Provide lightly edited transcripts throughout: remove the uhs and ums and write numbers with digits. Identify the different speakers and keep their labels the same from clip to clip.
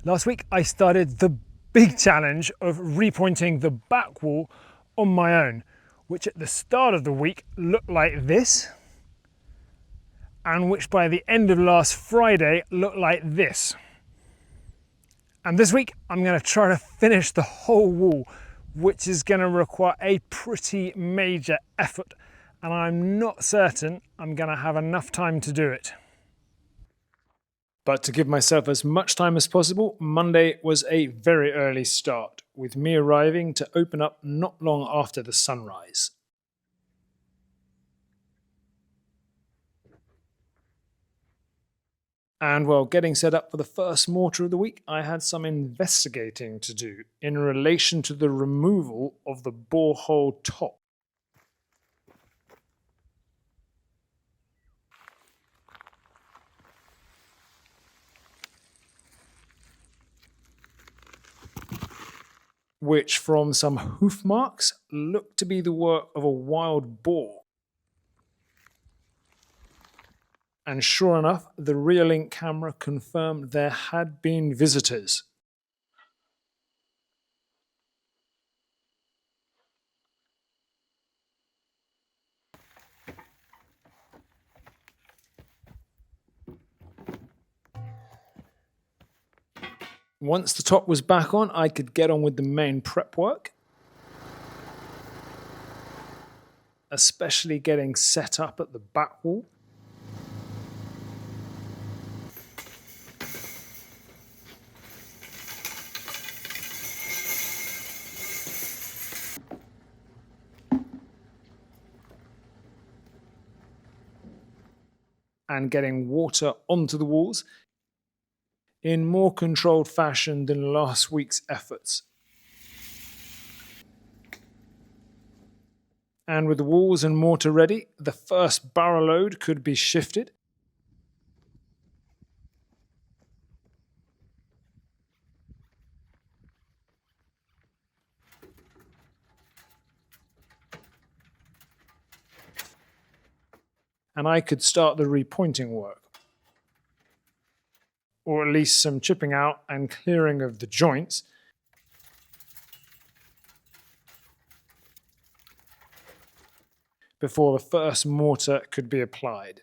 Speaker 1: Last week I started the big challenge of repointing the back wall on my own, which at the start of the week looked like this, and which by the end of last Friday looked like this. And this week I'm going to try to finish the whole wall, which is going to require a pretty major effort, and I'm not certain I'm going to have enough time to do it. But to give myself as much time as possible, Monday was a very early start, with me arriving to open up not long after the sunrise. And while getting set up for the first mortar of the week, I had some investigating to do in relation to the removal of the borehole top. Which from some hoof marks looked to be the work of a wild boar. And sure enough, the rear-link camera confirmed there had been visitors. Once the top was back on, I could get on with the main prep work, especially getting set up at the back wall. And getting water onto the walls in more controlled fashion than last week's efforts. And with the walls and mortar ready, the first barrel load could be shifted. And I could start the repointing work, or at least some chipping out and clearing of the joints, before the first mortar could be applied.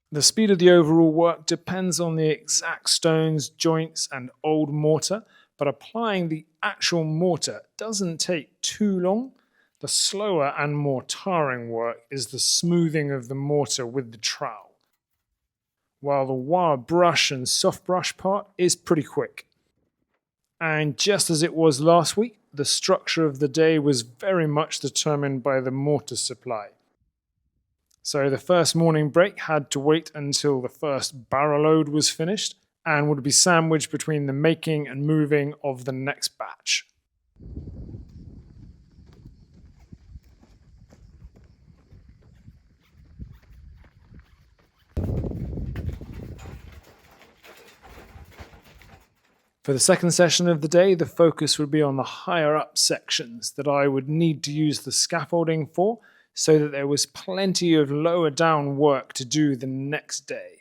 Speaker 1: The speed of the overall work depends on the exact stones, joints, and old mortar, but applying the actual mortar doesn't take too long. The slower and more tiring work is the smoothing of the mortar with the trowel, while the wire brush and soft brush part is pretty quick. And just as it was last week, the structure of the day was very much determined by the mortar supply. So the first morning break had to wait until the first barrel load was finished and would be sandwiched between the making and moving of the next batch. For the second session of the day, the focus would be on the higher up sections that I would need to use the scaffolding for, so that there was plenty of lower down work to do the next day.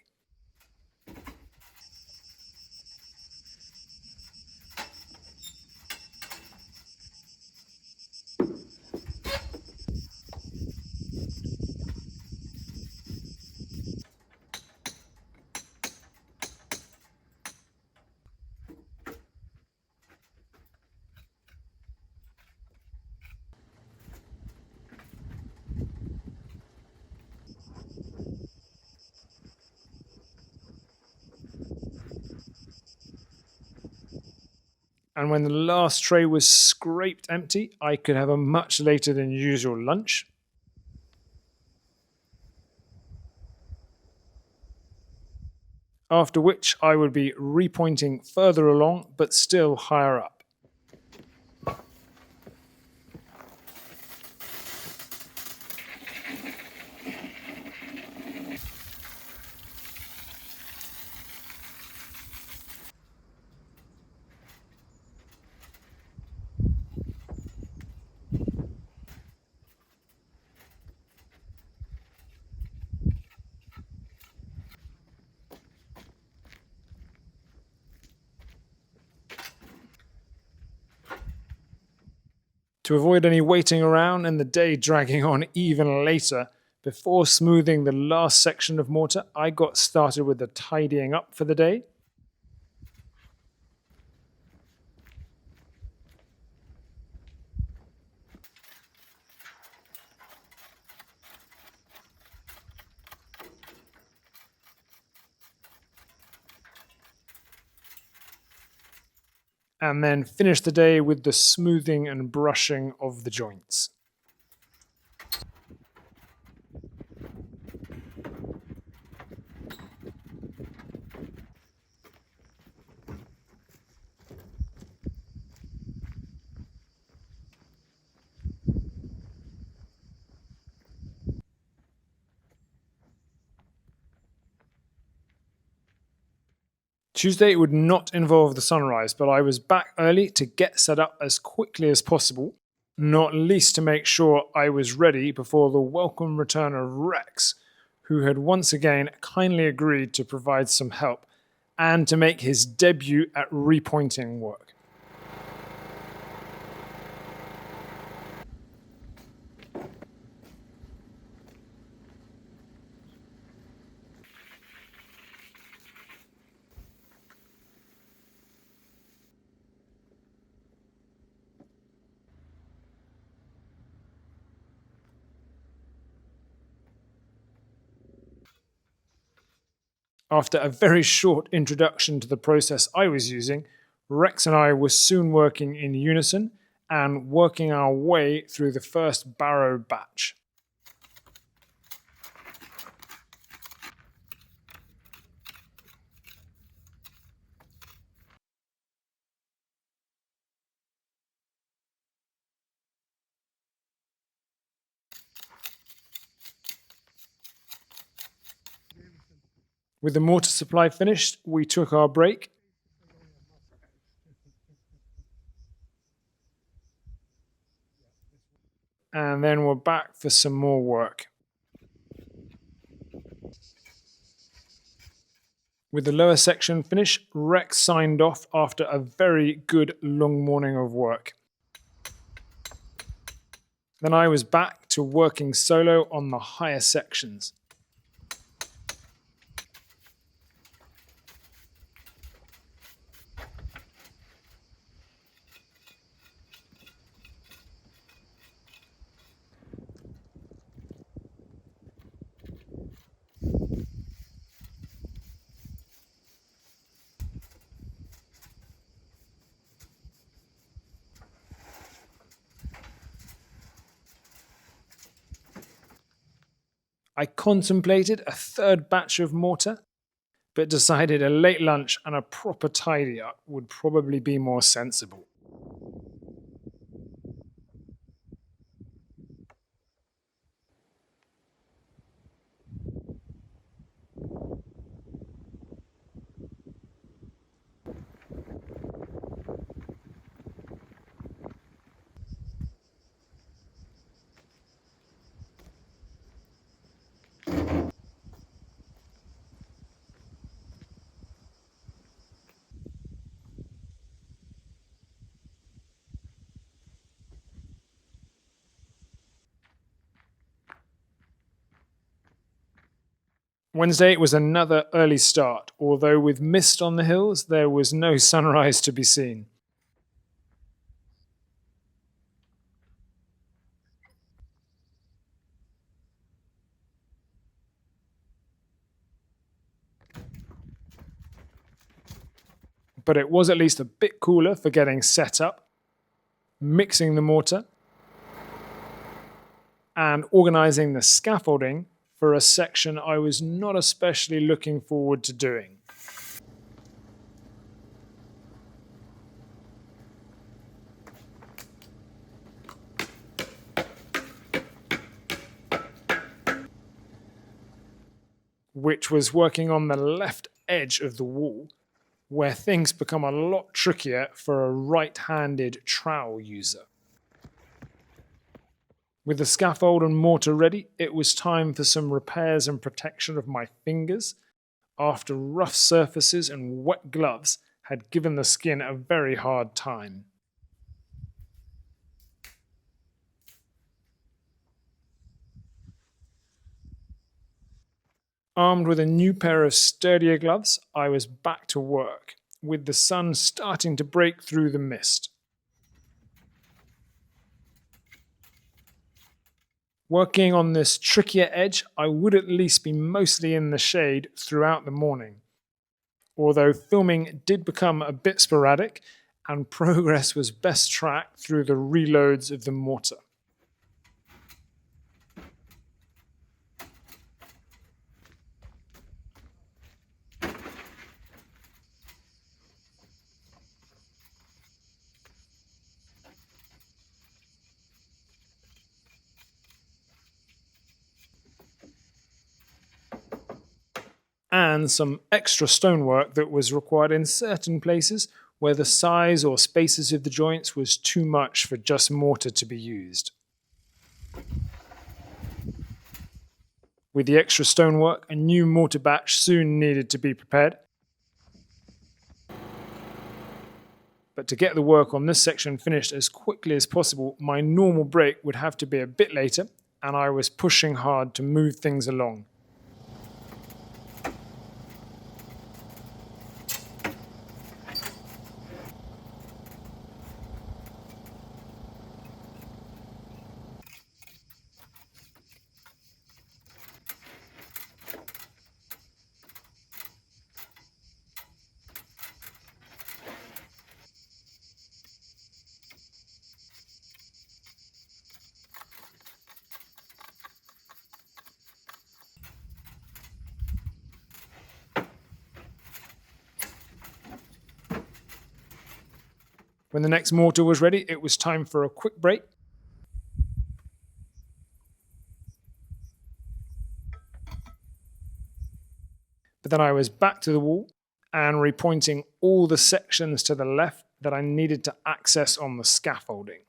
Speaker 1: And when the last tray was scraped empty, I could have a much later than usual lunch. After which I would be repointing further along, but still higher up. To avoid any waiting around and the day dragging on even later, before smoothing the last section of mortar, I got started with the tidying up for the day. And then finish the day with the smoothing and brushing of the joints. Tuesday would not involve the sunrise, but I was back early to get set up as quickly as possible, not least to make sure I was ready before the welcome return of Rex, who had once again kindly agreed to provide some help and to make his debut at repointing work. After a very short introduction to the process I was using, Rex and I were soon working in unison and working our way through the first barrow batch. With the mortar supply finished, we took our break. And then we're back for some more work. With the lower section finished, Rex signed off after a very good long morning of work. Then I was back to working solo on the higher sections. I contemplated a third batch of mortar, but decided a late lunch and a proper tidy up would probably be more sensible. Wednesday was another early start, although with mist on the hills, there was no sunrise to be seen. But it was at least a bit cooler for getting set up, mixing the mortar, and organizing the scaffolding for a section I was not especially looking forward to doing. Which was working on the left edge of the wall, where things become a lot trickier for a right-handed trowel user. With the scaffold and mortar ready, it was time for some repairs and protection of my fingers, after rough surfaces and wet gloves had given the skin a very hard time. Armed with a new pair of sturdier gloves, I was back to work, with the sun starting to break through the mist. Working on this trickier edge, I would at least be mostly in the shade throughout the morning. Although filming did become a bit sporadic, and progress was best tracked through the reloads of the mortar. And some extra stonework that was required in certain places where the size or spaces of the joints was too much for just mortar to be used. With the extra stonework, a new mortar batch soon needed to be prepared. But to get the work on this section finished as quickly as possible, my normal break would have to be a bit later, and I was pushing hard to move things along. When the next mortar was ready, it was time for a quick break. But then I was back to the wall and repointing all the sections to the left that I needed to access on the scaffolding.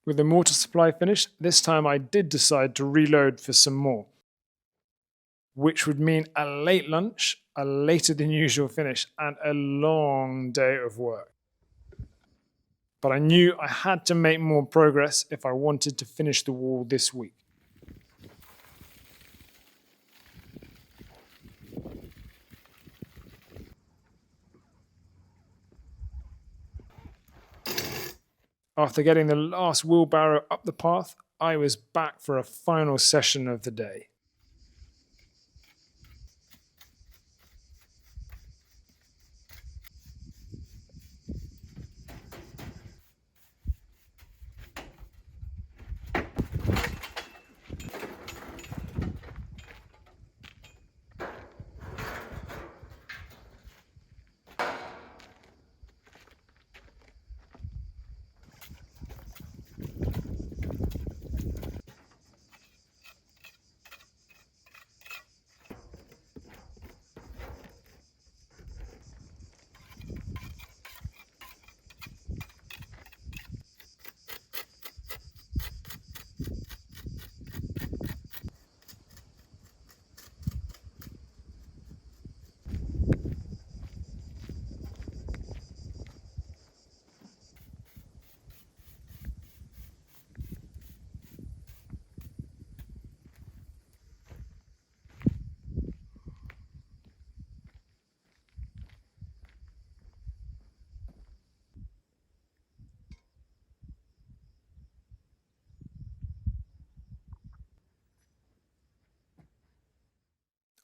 Speaker 1: With the mortar supply finished, this time I did decide to reload for some more, which would mean a late lunch, a later than usual finish, and a long day of work. But I knew I had to make more progress if I wanted to finish the wall this week. After getting the last wheelbarrow up the path, I was back for a final session of the day.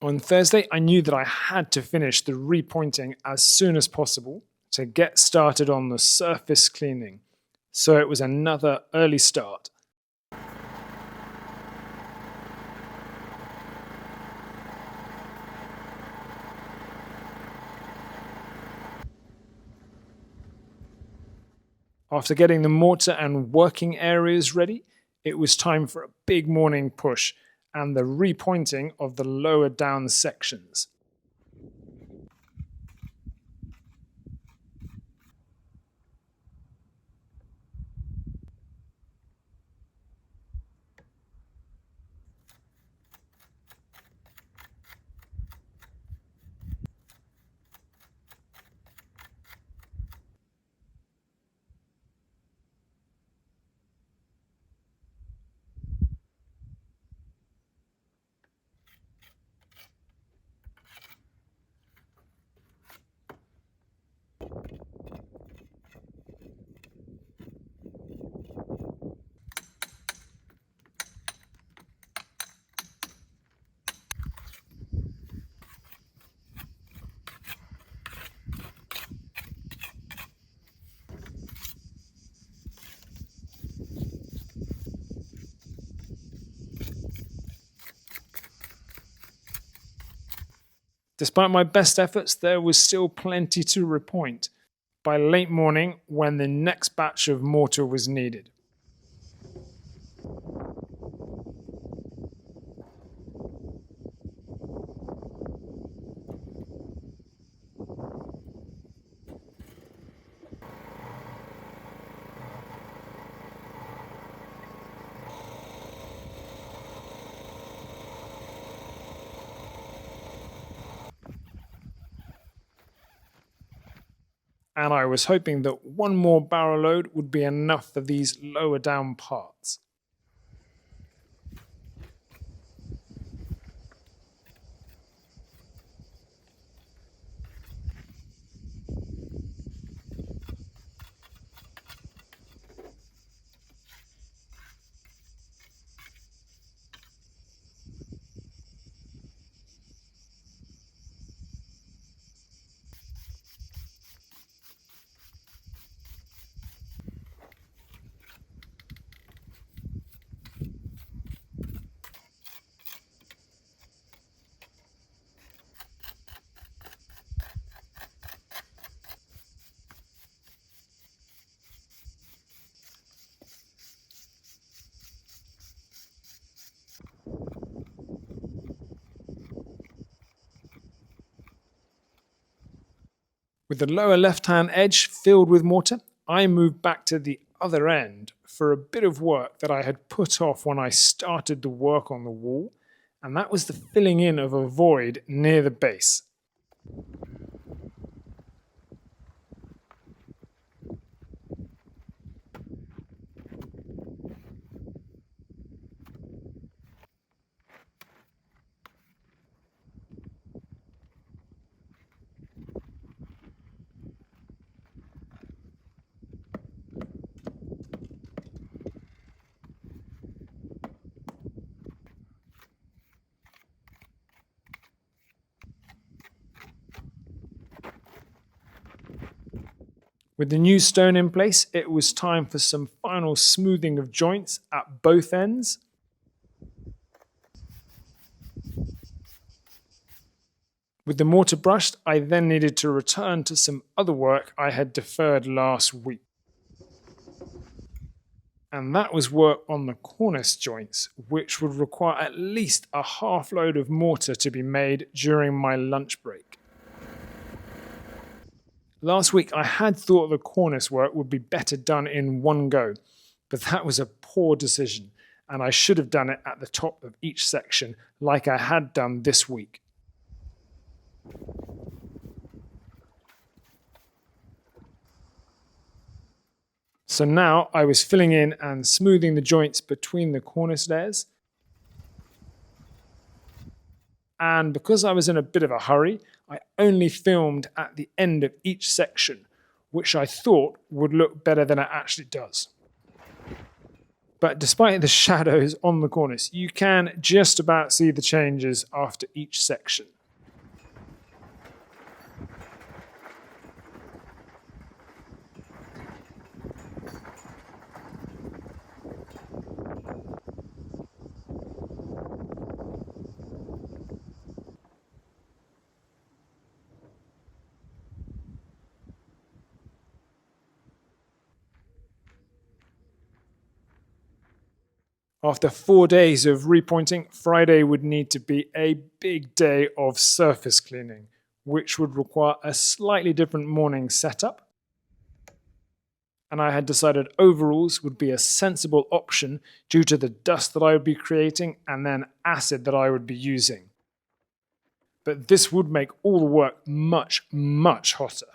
Speaker 1: On Thursday, I knew that I had to finish the repointing as soon as possible to get started on the surface cleaning, so it was another early start. After getting the mortar and working areas ready, it was time for a big morning push and the repointing of the lower down sections. Despite my best efforts, there was still plenty to repoint by late morning when the next batch of mortar was needed. And I was hoping that one more barrel load would be enough for these lower down parts. With the lower left-hand edge filled with mortar, I moved back to the other end for a bit of work that I had put off when I started the work on the wall, and that was the filling in of a void near the base. With the new stone in place, it was time for some final smoothing of joints at both ends. With the mortar brushed, I then needed to return to some other work I had deferred last week. And that was work on the cornice joints, which would require at least a half load of mortar to be made during my lunch break. Last week, I had thought the cornice work would be better done in one go, but that was a poor decision, and I should have done it at the top of each section like I had done this week. So now I was filling in and smoothing the joints between the cornice layers. And because I was in a bit of a hurry, I only filmed at the end of each section, which I thought would look better than it actually does. But despite the shadows on the cornice, you can just about see the changes after each section. After 4 days of repointing, Friday would need to be a big day of surface cleaning, which would require a slightly different morning setup. And I had decided overalls would be a sensible option due to the dust that I would be creating and then acid that I would be using. But this would make all the work much, much hotter.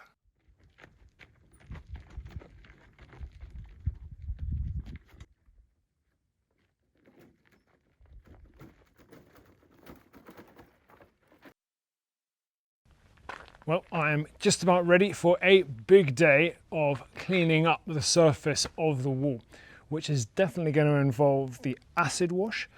Speaker 1: Well, I am just about ready for a big day of cleaning up the surface of the wall, which is definitely going to involve the acid wash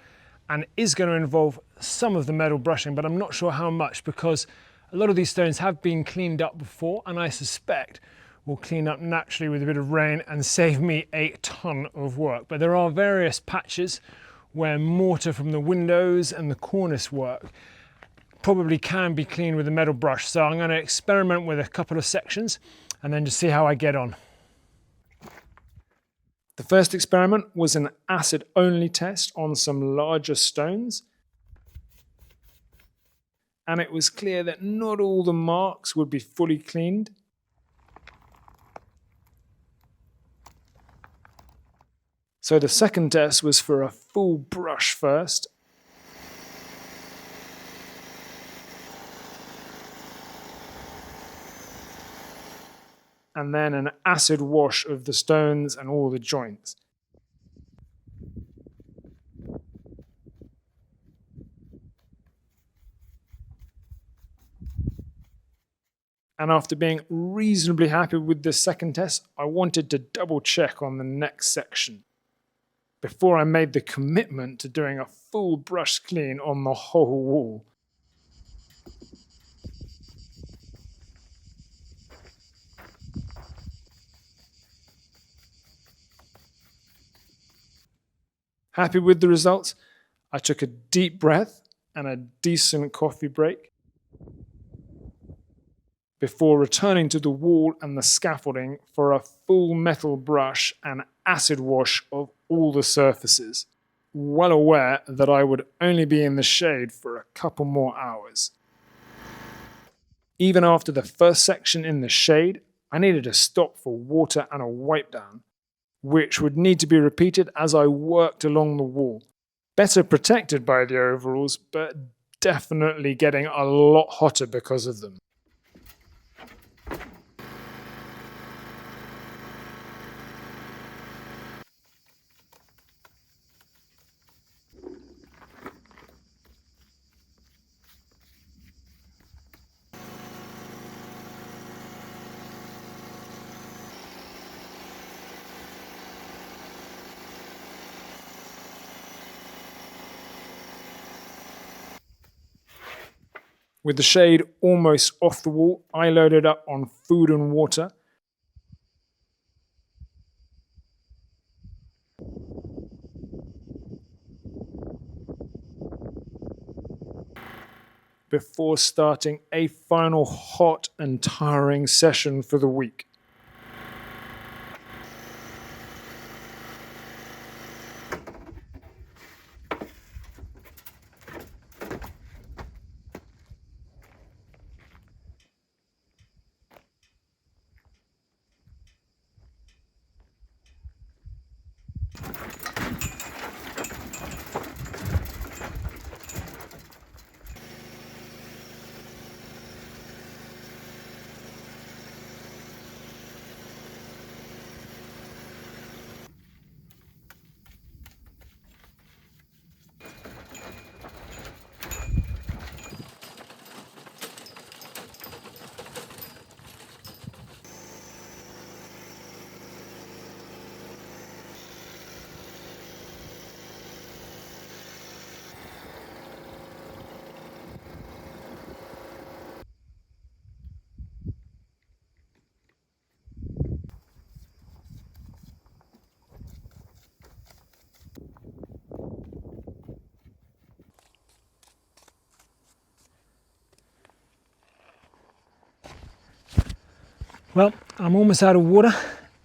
Speaker 1: and is going to involve some of the metal brushing, but I'm not sure how much because a lot of these stones have been cleaned up before and I suspect will clean up naturally with a bit of rain and save me a ton of work. But there are various patches where mortar from the windows and the cornice work probably can be cleaned with a metal brush. So I'm going to experiment with a couple of sections and then just see how I get on. The first experiment was an acid-only test on some larger stones. And it was clear that not all the marks would be fully cleaned. So the second test was for a full brush first. And then an acid wash of the stones and all the joints. And after being reasonably happy with the second test, I wanted to double check on the next section before I made the commitment to doing a full brush clean on the whole wall. Happy with the results, I took a deep breath and a decent coffee break before returning to the wall and the scaffolding for a full metal brush and acid wash of all the surfaces, well aware that I would only be in the shade for a couple more hours. Even after the first section in the shade, I needed to stop for water and a wipe down, which would need to be repeated as I worked along the wall. Better protected by the overalls, but definitely getting a lot hotter because of them. With the shade almost off the wall, I loaded up on food and water. Before starting a final hot and tiring session for the week.
Speaker 2: Well, I'm almost out of water,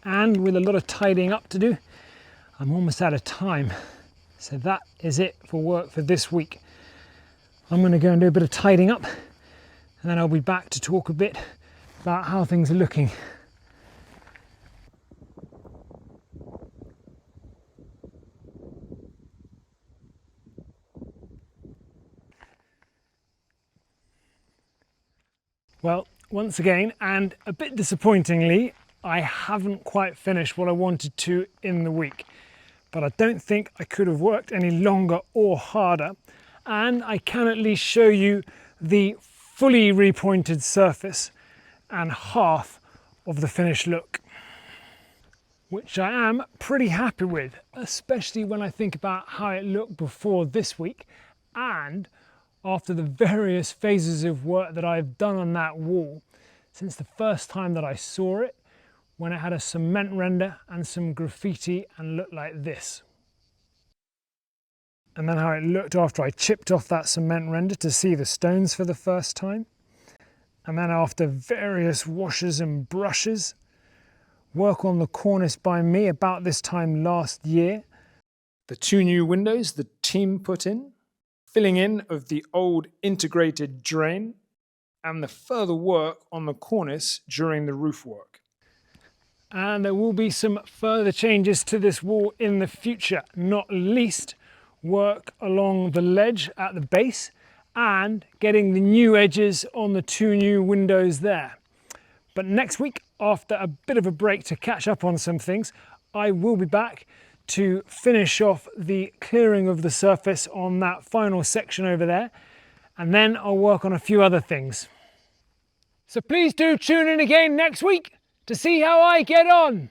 Speaker 2: and with a lot of tidying up to do, I'm almost out of time. So that is it for work for this week. I'm going to go and do a bit of tidying up, and then I'll be back to talk a bit about how things are looking. Well, once again, and a bit disappointingly, I haven't quite finished what I wanted to in the week. But I don't think I could have worked any longer or harder. And I can at least show you the fully repointed surface and half of the finished look, which I am pretty happy with, especially when I think about how it looked before this week and after the various phases of work that I've done on that wall since the first time that I saw it, when it had a cement render and some graffiti and looked like this. And then how it looked after I chipped off that cement render to see the stones for the first time. And then after various washes and brushes, work on the cornice by me about this time last year.
Speaker 1: The 2 new windows the team put in, filling in of the old integrated drain, and the further work on the cornice during the roof work.
Speaker 2: And there will be some further changes to this wall in the future, not least work along the ledge at the base and getting the new edges on the 2 new windows there. But next week, after a bit of a break to catch up on some things, I will be back to finish off the clearing of the surface on that final section over there, and then I'll work on a few other things. So please do tune in again next week to see how I get on.